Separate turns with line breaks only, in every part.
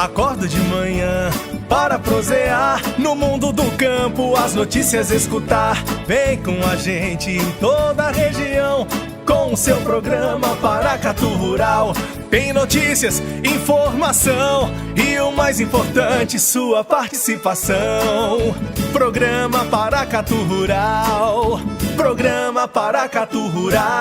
Acordo de manhã para prosear no mundo do campo, as notícias escutar. Vem com a gente em toda a região com o seu programa Paracatu Rural. Tem notícias, informação e o mais importante, sua participação. Programa Paracatu Rural. Programa Paracatu Rural.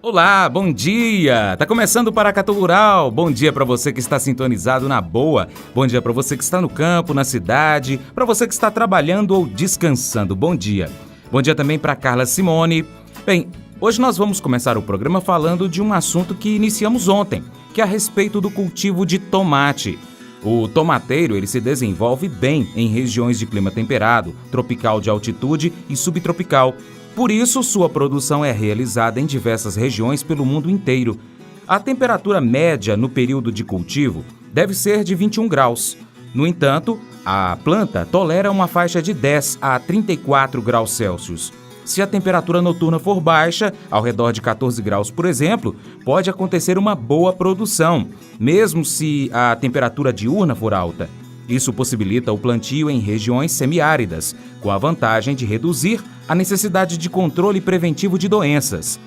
Olá, bom dia! Tá começando o Paracatu Rural. Bom dia para você que está sintonizado na boa. Bom dia para você que está no campo, na cidade, para você que está trabalhando ou descansando. Bom dia. Bom dia também para Carla Simone. Bem, hoje nós vamos começar o programa falando de um assunto que iniciamos ontem, que é a respeito do cultivo de tomate. O tomateiro ele se desenvolve bem em regiões de clima temperado, tropical de altitude e subtropical. Por isso, sua produção é realizada em diversas regiões pelo mundo inteiro. A temperatura média no período de cultivo deve ser de 21 graus. No entanto, a planta tolera uma faixa de 10 a 34 graus Celsius. Se a temperatura noturna for baixa, ao redor de 14 graus, por exemplo, pode acontecer uma boa produção, mesmo se a temperatura diurna for alta. Isso possibilita o plantio em regiões semiáridas, com a vantagem de reduzir a necessidade de controle preventivo de doenças.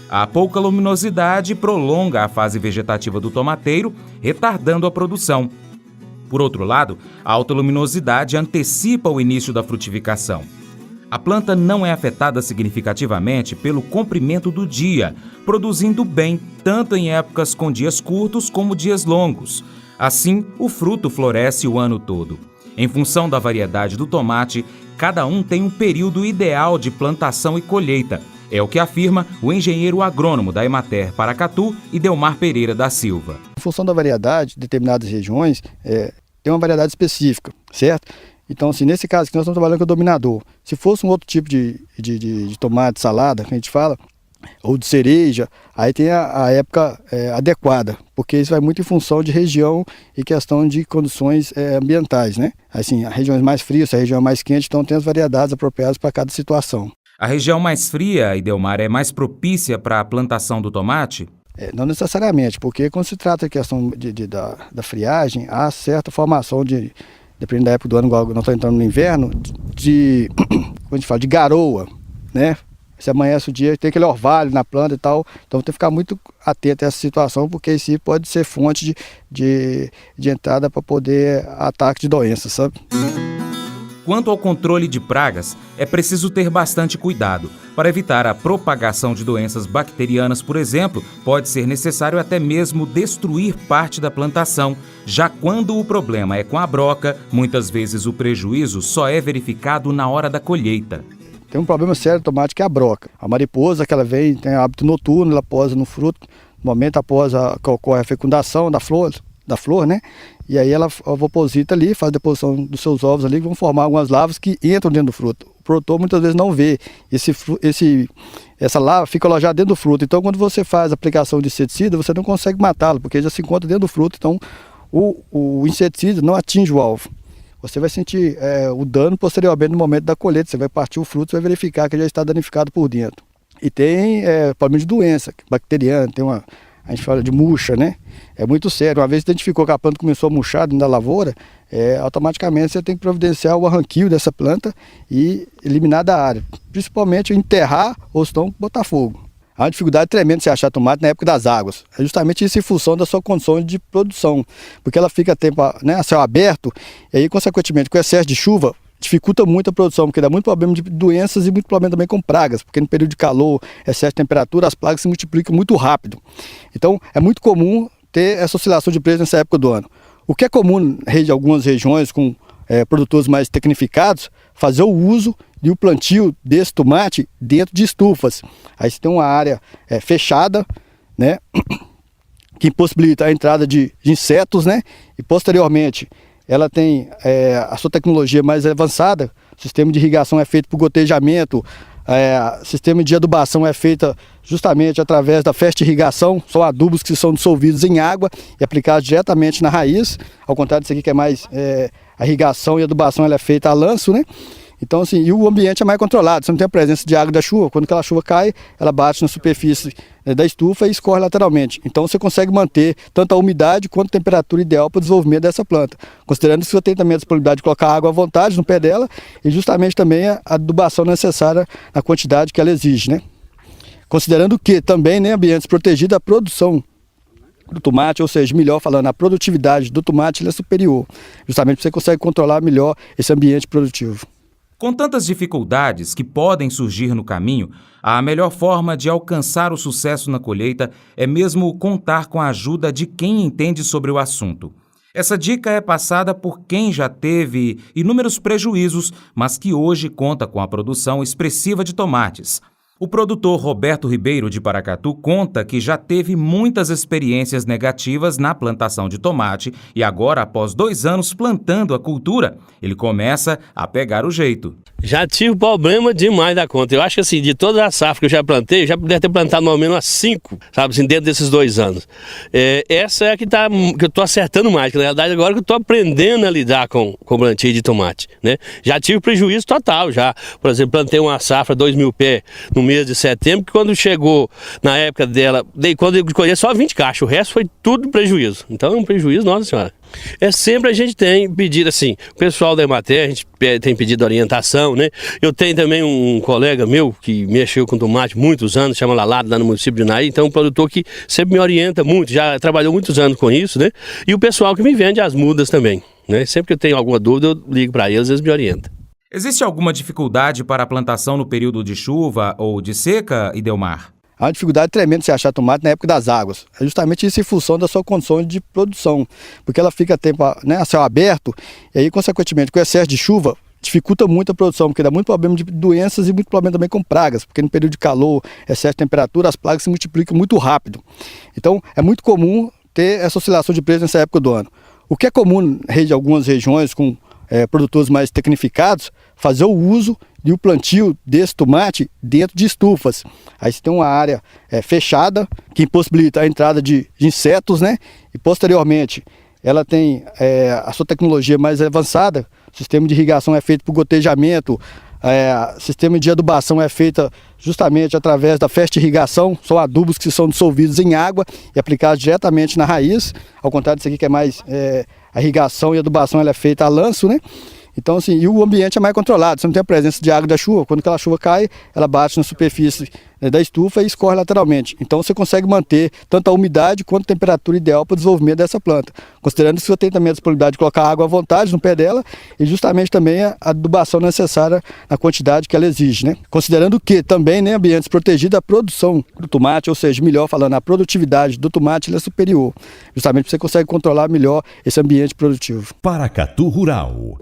A pouca luminosidade prolonga a fase vegetativa do tomateiro, retardando a produção. Por outro lado, a alta luminosidade antecipa o início da frutificação. A planta não é afetada significativamente pelo comprimento do dia, produzindo bem tanto em épocas com dias curtos como dias longos. Assim, o fruto floresce o ano todo. Em função da variedade do tomate, cada um tem um período ideal de plantação e colheita. É o que afirma o engenheiro agrônomo da Emater Paracatu, Idelmar Pereira da Silva.
Em função da variedade, determinadas regiões tem uma variedade específica, certo? Então, assim, nesse caso aqui nós estamos trabalhando com o dominador. Se fosse um outro tipo de tomate, salada, que a gente fala, ou de cereja, aí tem a época adequada, porque isso vai muito em função de região e questão de condições ambientais, né? Assim, a região mais fria, a região mais quente, então tem as variedades apropriadas para cada situação.
A região mais fria, Idelmar, é mais propícia para a plantação do tomate?
Não necessariamente, porque quando se trata da questão da friagem, há certa formação dependendo da época do ano, igual nós estamos entrando no inverno, como a gente fala, de garoa, né? Se amanhece o dia, tem aquele orvalho na planta e tal, então tem que ficar muito atento a essa situação, porque isso pode ser fonte de entrada para poder ataque de doenças, sabe?
Quanto ao controle de pragas, é preciso ter bastante cuidado. Para evitar a propagação de doenças bacterianas, por exemplo, pode ser necessário até mesmo destruir parte da plantação. Já quando o problema é com a broca, muitas vezes o prejuízo só é verificado na hora da colheita.
Tem um problema sério do tomate que é a broca. A mariposa que ela vem, tem hábito noturno, ela posa no fruto, no momento após que ocorre a fecundação da flor, né? E aí ela ovoposita ali, faz a deposição dos seus ovos ali, que vão formar algumas larvas que entram dentro do fruto. O produtor muitas vezes não vê. Essa larva fica alojada dentro do fruto. Então quando você faz a aplicação de inseticida, você não consegue matá-lo, porque já se encontra dentro do fruto. Então o inseticida não atinge o alvo. Você vai sentir o dano posteriormente no momento da colheita. Você vai partir o fruto e vai verificar que já está danificado por dentro. E tem problema de doença bacteriana, a gente fala de murcha, né? É muito sério. Uma vez identificou que a planta começou a murchar dentro da lavoura, automaticamente você tem que providenciar o arranquio dessa planta e eliminar da área. Principalmente enterrar ou senão botar fogo. Há uma dificuldade tremenda de se achar tomate na época das águas. É justamente isso em função da sua condição de produção. Porque ela fica a céu aberto e aí, consequentemente, com excesso de chuva, dificulta muito a produção, porque dá muito problema de doenças e muito problema também com pragas, porque no período de calor, excesso de temperatura, as pragas se multiplicam muito rápido. Então, é muito comum ter essa oscilação de preço nessa época do ano. O que é comum em algumas regiões com produtores mais tecnificados, fazer o uso e o plantio desse tomate dentro de estufas. Aí você tem uma área fechada, né, que impossibilita a entrada de insetos, né, e posteriormente ela tem a sua tecnologia mais avançada. O sistema de irrigação é feito por gotejamento, sistema de adubação é feita justamente através da fertirrigação, são adubos que são dissolvidos em água e aplicados diretamente na raiz, ao contrário disso aqui que é mais a irrigação e adubação ela é feita a lanço, né? Então, assim, e o ambiente é mais controlado, você não tem a presença de água da chuva, quando aquela chuva cai, ela bate na superfície da estufa e escorre lateralmente. Então você consegue manter tanto a umidade quanto a temperatura ideal para o desenvolvimento dessa planta. Considerando que você tem também a disponibilidade de colocar água à vontade no pé dela e justamente também a adubação necessária na quantidade que ela exige, né? Considerando que também, né, ambientes protegidos, a produção do tomate, ou seja, melhor falando, a produtividade do tomate é superior. Justamente você consegue controlar melhor esse ambiente produtivo.
Com tantas dificuldades que podem surgir no caminho, a melhor forma de alcançar o sucesso na colheita é mesmo contar com a ajuda de quem entende sobre o assunto. Essa dica é passada por quem já teve inúmeros prejuízos, mas que hoje conta com a produção expressiva de tomates. O produtor Roberto Ribeiro de Paracatu conta que já teve muitas experiências negativas na plantação de tomate e agora, após 2 anos plantando a cultura, ele começa a pegar o jeito.
Já tive problema demais da conta. Eu acho que assim, de todas as safras que eu já plantei, já puder ter plantado no menos umas 5, sabe, assim, dentro desses 2 anos. Essa é a que eu tô acertando mais, que na realidade agora que eu tô aprendendo a lidar com plantio de tomate, né? Já tive prejuízo total, já. Por exemplo, plantei uma safra 2.000 pés no mês de setembro, que quando chegou na época dela, quando eu colhei só 20 caixas, o resto foi tudo prejuízo. Então é um prejuízo, nossa senhora. Sempre a gente tem pedido assim, o pessoal da Emater, a gente tem pedido orientação, né? Eu tenho também um colega meu que mexeu com tomate muitos anos, chama Lalado, lá no município de Naí, então um produtor que sempre me orienta muito, já trabalhou muitos anos com isso, né? E o pessoal que me vende as mudas também, né? Sempre que eu tenho alguma dúvida, eu ligo para eles, eles me orientam.
Existe alguma dificuldade para a plantação no período de chuva ou de seca, Idelmar?
Há uma dificuldade tremenda de se achar tomate na época das águas. É justamente isso em função da sua condição de produção, porque ela fica a céu aberto e aí, consequentemente, com o excesso de chuva, dificulta muito a produção, porque dá muito problema de doenças e muito problema também com pragas, porque no período de calor, excesso de temperatura, as pragas se multiplicam muito rápido. Então, é muito comum ter essa oscilação de preço nessa época do ano. O que é comum em algumas regiões com produtores mais tecnificados, fazer o uso e o plantio desse tomate dentro de estufas. Aí você tem uma área fechada que impossibilita a entrada de insetos, né? E posteriormente ela tem a sua tecnologia mais avançada, o sistema de irrigação é feito por gotejamento, o sistema de adubação é feito justamente através da fertirrigação, são adubos que são dissolvidos em água e aplicados diretamente na raiz, ao contrário disso aqui que é mais a irrigação e adubação ela é feita a lanço, né? Então, assim, e o ambiente é mais controlado, você não tem a presença de água da chuva, quando aquela chuva cai, ela bate na superfície da estufa e escorre lateralmente. Então você consegue manter tanto a umidade quanto a temperatura ideal para o desenvolvimento dessa planta. Considerando que você tem também a disponibilidade de colocar água à vontade no pé dela e justamente também a adubação necessária na quantidade que ela exige, né? Considerando que também, né, ambientes protegidos, a produção do tomate, ou seja, melhor falando, a produtividade do tomate é superior. Justamente você consegue controlar melhor esse ambiente produtivo.
Paracatu Rural.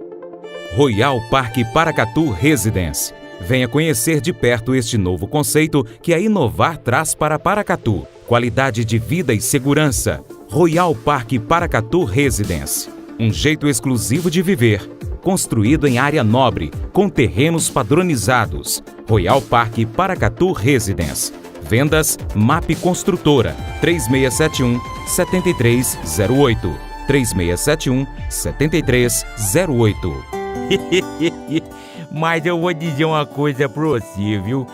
Royal Parque Paracatu Residence. Venha conhecer de perto este novo conceito que a Inovar traz para Paracatu. Qualidade de vida e segurança. Royal Parque Paracatu Residence. Um jeito exclusivo de viver. Construído em área nobre, com terrenos padronizados. Royal Parque Paracatu Residence. Vendas MAP Construtora 3671-7308. 3671-7308.
Mas eu vou dizer uma coisa pra você, viu?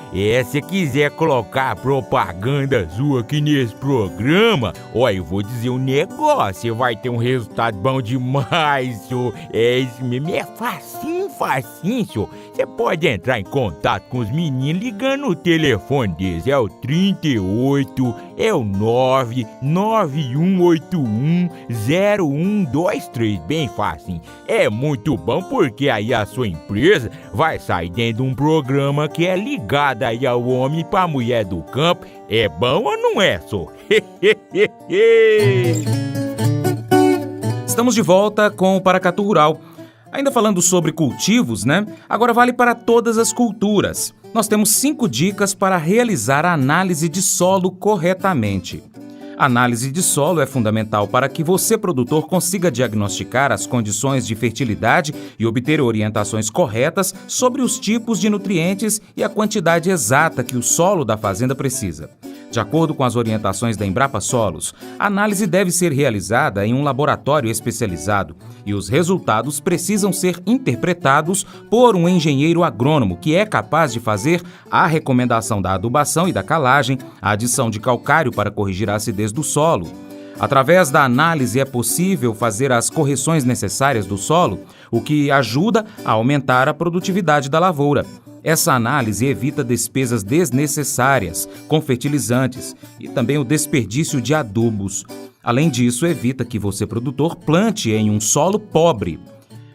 Se quiser colocar propaganda sua aqui nesse programa, eu vou dizer um negócio, você vai ter um resultado bom demais, senhor. Isso mesmo, é facinho, senhor. Você pode entrar em contato com os meninos ligando o telefone deles, é o 38, é o 991810123, bem facinho. É muito bom porque aí a sua empresa vai sair dentro de um programa que é ligado aí ao homem para a mulher do campo. É bom ou não é, só?
Estamos de volta com o Paracatu Rural. Ainda falando sobre cultivos, né? Agora vale para todas as culturas. Nós temos 5 dicas para realizar a análise de solo corretamente. A análise de solo é fundamental para que você, produtor, consiga diagnosticar as condições de fertilidade e obter orientações corretas sobre os tipos de nutrientes e a quantidade exata que o solo da fazenda precisa. De acordo com as orientações da Embrapa Solos, a análise deve ser realizada em um laboratório especializado e os resultados precisam ser interpretados por um engenheiro agrônomo que é capaz de fazer a recomendação da adubação e da calagem, a adição de calcário para corrigir a acidez do solo. Através da análise é possível fazer as correções necessárias do solo, o que ajuda a aumentar a produtividade da lavoura. Essa análise evita despesas desnecessárias com fertilizantes e também o desperdício de adubos. Além disso, evita que você, produtor, plante em um solo pobre.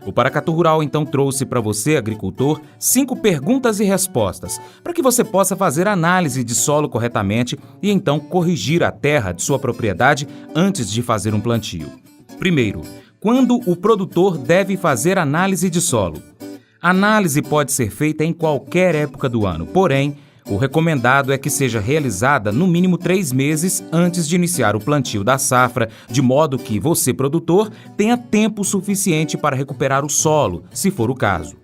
O Paracatu Rural então trouxe para você, agricultor, 5 perguntas e respostas para que você possa fazer análise de solo corretamente e então corrigir a terra de sua propriedade antes de fazer um plantio. Primeiro, quando o produtor deve fazer análise de solo? A análise pode ser feita em qualquer época do ano, porém, o recomendado é que seja realizada no mínimo 3 meses antes de iniciar o plantio da safra, de modo que você, produtor, tenha tempo suficiente para recuperar o solo, se for o caso.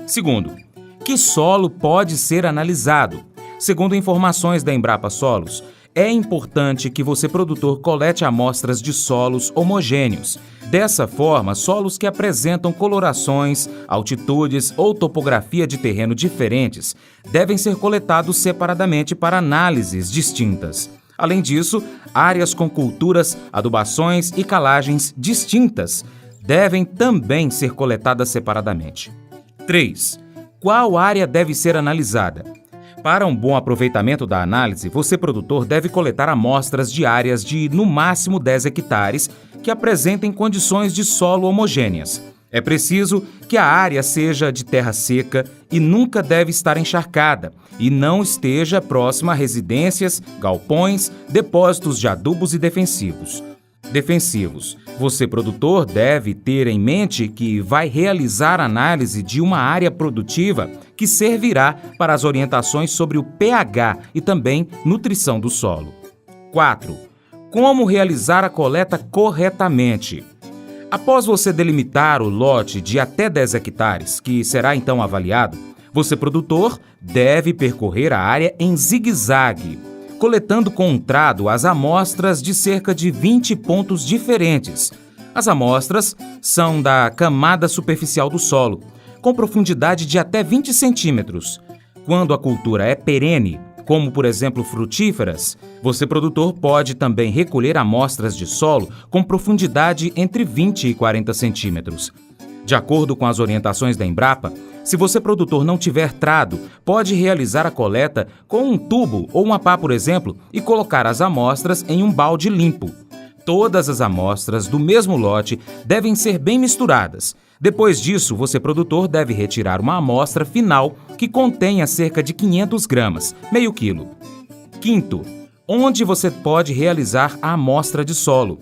Segundo, que solo pode ser analisado? Segundo informações da Embrapa Solos, é importante que você, produtor, colete amostras de solos homogêneos. Dessa forma, solos que apresentam colorações, altitudes ou topografia de terreno diferentes devem ser coletados separadamente para análises distintas. Além disso, áreas com culturas, adubações e calagens distintas devem também ser coletadas separadamente. 3. Qual área deve ser analisada? Para um bom aproveitamento da análise, você, produtor, deve coletar amostras de áreas de, no máximo, 10 hectares que apresentem condições de solo homogêneas. É preciso que a área seja de terra seca e nunca deve estar encharcada e não esteja próxima a residências, galpões, depósitos de adubos e defensivos. Você, produtor, deve ter em mente que vai realizar análise de uma área produtiva que servirá para as orientações sobre o pH e também nutrição do solo. 4. Como realizar a coleta corretamente? Após você delimitar o lote de até 10 hectares, que será então avaliado, você, produtor, deve percorrer a área em zigue-zague, coletando com um trado as amostras de cerca de 20 pontos diferentes. As amostras são da camada superficial do solo, com profundidade de até 20 centímetros. Quando a cultura é perene, como por exemplo frutíferas, você, produtor, pode também recolher amostras de solo com profundidade entre 20 e 40 centímetros. De acordo com as orientações da Embrapa, se você, produtor, não tiver trado, pode realizar a coleta com um tubo ou uma pá, por exemplo, e colocar as amostras em um balde limpo. Todas as amostras do mesmo lote devem ser bem misturadas. Depois disso, você, produtor, deve retirar uma amostra final que contenha cerca de 500 gramas, meio quilo. 5º, onde você pode realizar a amostra de solo?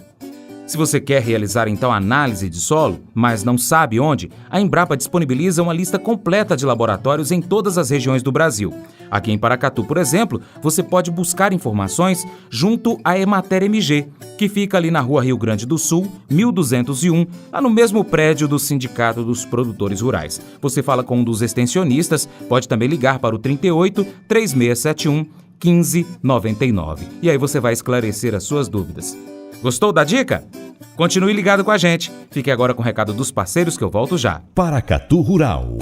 Se você quer realizar então a análise de solo, mas não sabe onde, a Embrapa disponibiliza uma lista completa de laboratórios em todas as regiões do Brasil. Aqui em Paracatu, por exemplo, você pode buscar informações junto à Emater MG, que fica ali na Rua Rio Grande do Sul, 1201, lá no mesmo prédio do Sindicato dos Produtores Rurais. Você fala com um dos extensionistas, pode também ligar para o 38 3671 1599. E aí você vai esclarecer as suas dúvidas. Gostou da dica? Continue ligado com a gente. Fique agora com o recado dos parceiros que eu volto já.
Paracatu Rural.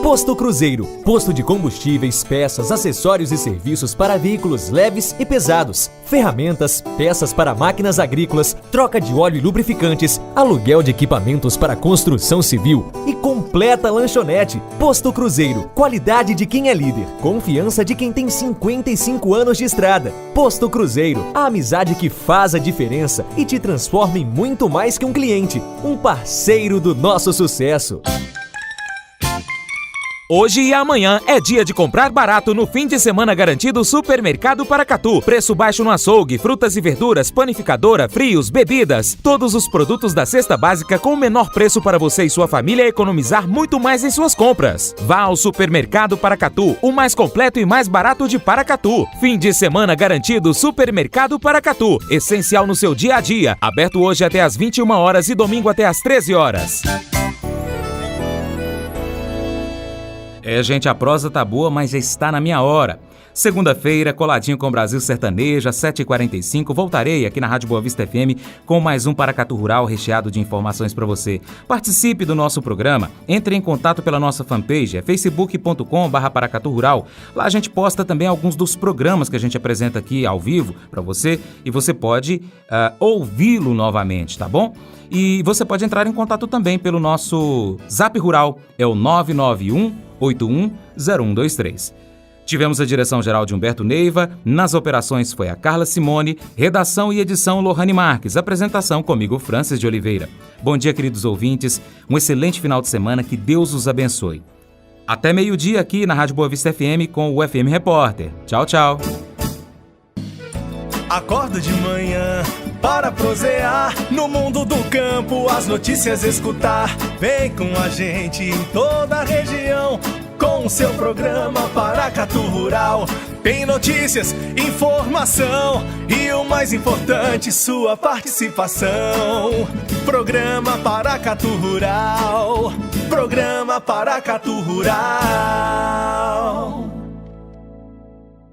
Posto Cruzeiro, posto de combustíveis, peças, acessórios e serviços para veículos leves e pesados, ferramentas, peças para máquinas agrícolas, troca de óleo e lubrificantes, aluguel de equipamentos para construção civil e completa lanchonete. Posto Cruzeiro, qualidade de quem é líder, confiança de quem tem 55 anos de estrada. Posto Cruzeiro, a amizade que faz a diferença e te transforma em muito mais que um cliente, um parceiro do nosso sucesso.
Hoje e amanhã é dia de comprar barato no fim de semana garantido Supermercado Paracatu. Preço baixo no açougue, frutas e verduras, panificadora, frios, bebidas. Todos os produtos da cesta básica com o menor preço para você e sua família economizar muito mais em suas compras. Vá ao Supermercado Paracatu, o mais completo e mais barato de Paracatu. Fim de semana garantido Supermercado Paracatu. Essencial no seu dia a dia. Aberto hoje até às 21 horas e domingo até às 13 horas. Gente, a prosa tá boa, mas já está na minha hora. Segunda-feira, coladinho com o Brasil Sertanejo, às 7h45, voltarei aqui na Rádio Boa Vista FM com mais um Paracatu Rural recheado de informações para você. Participe do nosso programa, entre em contato pela nossa fanpage, é facebook.com/Paracatu Rural. Lá a gente posta também alguns dos programas que a gente apresenta aqui ao vivo para você e você pode ouvi-lo novamente, tá bom? E você pode entrar em contato também pelo nosso Zap Rural, é o 991-810123. Tivemos a direção-geral de Humberto Neiva, nas operações foi a Carla Simone, redação e edição Lohane Marques, apresentação comigo, Francis de Oliveira. Bom dia, queridos ouvintes, um excelente final de semana, que Deus os abençoe. Até meio-dia aqui na Rádio Boa Vista FM com o FM Repórter. Tchau, tchau.
Acordo de manhã para prosear no mundo do campo, as notícias escutar. Vem com a gente em toda a região com o seu programa Paracatu Rural. Tem notícias, informação e o mais importante, sua participação. Programa Paracatu Rural. Programa Paracatu Rural.